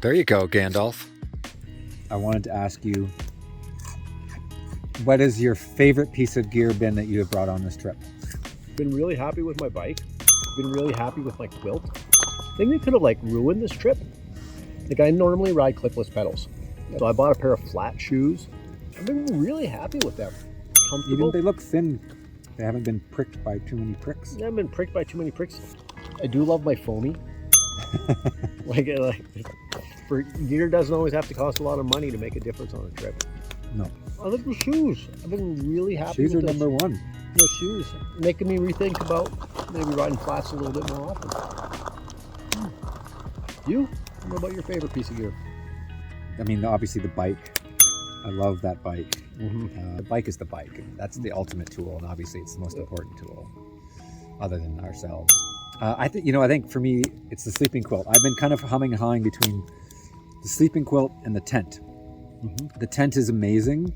There you go, Gandalf. I wanted to ask you, what is your favorite piece of gear been that you have brought on this trip? Been really happy with my bike. Been really happy with my quilt. Thing that could have like ruined this trip. Like I normally ride clipless pedals, so I bought a pair of flat shoes. I've been really happy with them. Comfortable. Even they look thin. They haven't been pricked by too many pricks. I haven't been pricked by too many pricks. I do love my foamy. like for gear doesn't always have to cost a lot of money to make a difference on a trip. No. I love the shoes. I've been really happy Shoes with are this. number one. No shoes, making me rethink about maybe riding flats a little bit more often. You? What about your favorite piece of gear? I mean, obviously the bike. I love that bike. Mm-hmm. The bike is the bike. That's the ultimate tool, and obviously it's the most important tool, other than ourselves. I think for me, it's the sleeping quilt. I've been kind of humming and hawing between the sleeping quilt and the tent. Mm-hmm. The tent is amazing,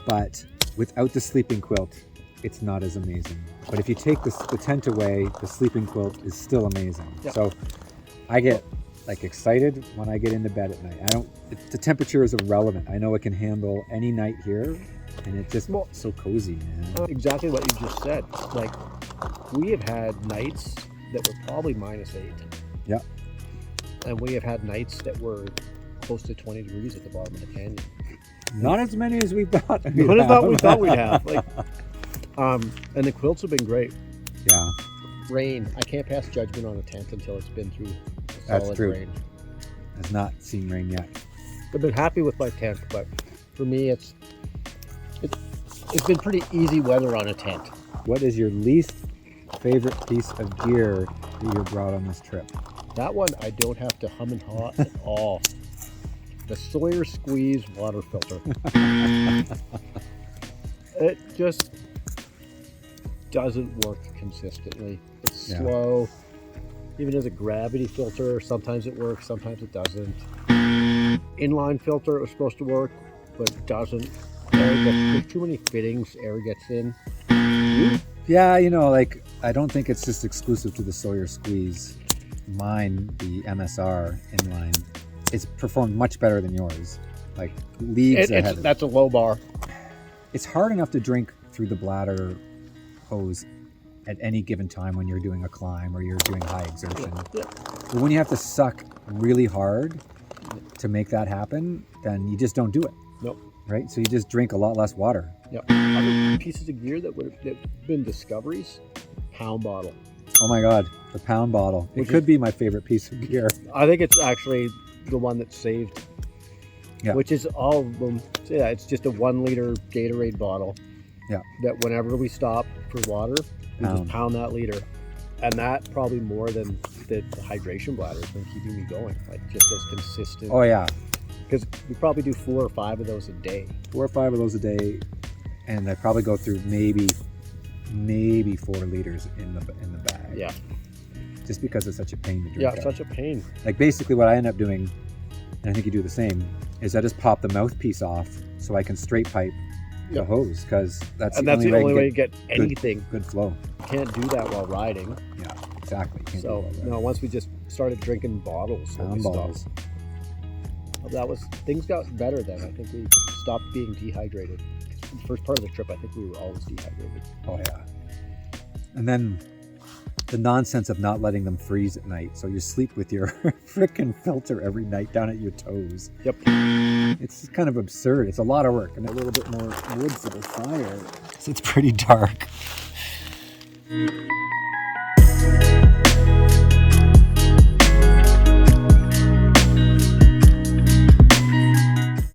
but without the sleeping quilt, it's not as amazing. But if you take the tent away, the sleeping quilt is still amazing. Yep. So I get like excited when I get into bed at night. The temperature is irrelevant. I know it can handle any night here, and it's just so cozy, man. Exactly what you just said. Like, we have had nights that were probably -8. Yeah. And we have had nights that were close to 20 degrees at the bottom of the canyon. Not as many as we thought. What about we thought we'd have? Like, and the quilts have been great. Yeah. Rain. I can't pass judgment on a tent until it's been through a That's solid true. rain. Has not seen rain yet. I've been happy with my tent, but for me, it's been pretty easy weather on a tent. What is your least favorite piece of gear that you brought on this trip? That one I don't have to hum and haw at all. The Sawyer squeeze water filter. It just doesn't work consistently. It's slow. Even as a gravity filter, sometimes it works, sometimes it doesn't. Inline filter, it was supposed to work, but it doesn't. There's too many fittings, air gets in. Yeah, I don't think it's just exclusive to the Sawyer squeeze. Mine, the MSR inline, it's performed much better than yours. Like leagues ahead. That's a low bar. It's hard enough to drink through the bladder hose at any given time when you're doing a climb or you're doing high exertion. Yeah. But when you have to suck really hard to make that happen, then you just don't do it. Nope. Right? So you just drink a lot less water. Yep. Other pieces of gear that would have been discoveries, pound bottle. Oh my God, the pound bottle. It could be my favorite piece of gear. I think it's actually the one that saved. Yeah. Which is all of them. So yeah, it's just a 1 liter Gatorade bottle. Yeah. That whenever we stop for water, we just pound that liter. And that probably more than the hydration bladder has been keeping me going. Like just those consistent. Oh yeah. Because we probably do 4 or 5 of those a day. 4 or 5 of those a day, and I probably go through maybe 4 liters in the bag. Yeah. Just because it's such a pain to drink. Yeah, out. such a pain. Like basically what I end up doing, and I think you do the same, is I just pop the mouthpiece off so I can straight pipe the hose, because that's the only way to get anything. Good flow. You can't do that while riding. Yeah, exactly. Can't do So all that. no, once we just started drinking bottles, so we Pound stopped. bottles. Things got better then. I think we stopped being dehydrated. The first part of the trip, I think we were always dehydrated. Oh yeah. And then the nonsense of not letting them freeze at night, so you sleep with your frickin' filter every night down at your toes. Yep. It's kind of absurd. It's a lot of work, and a little bit more wood for the fire. So it's pretty dark.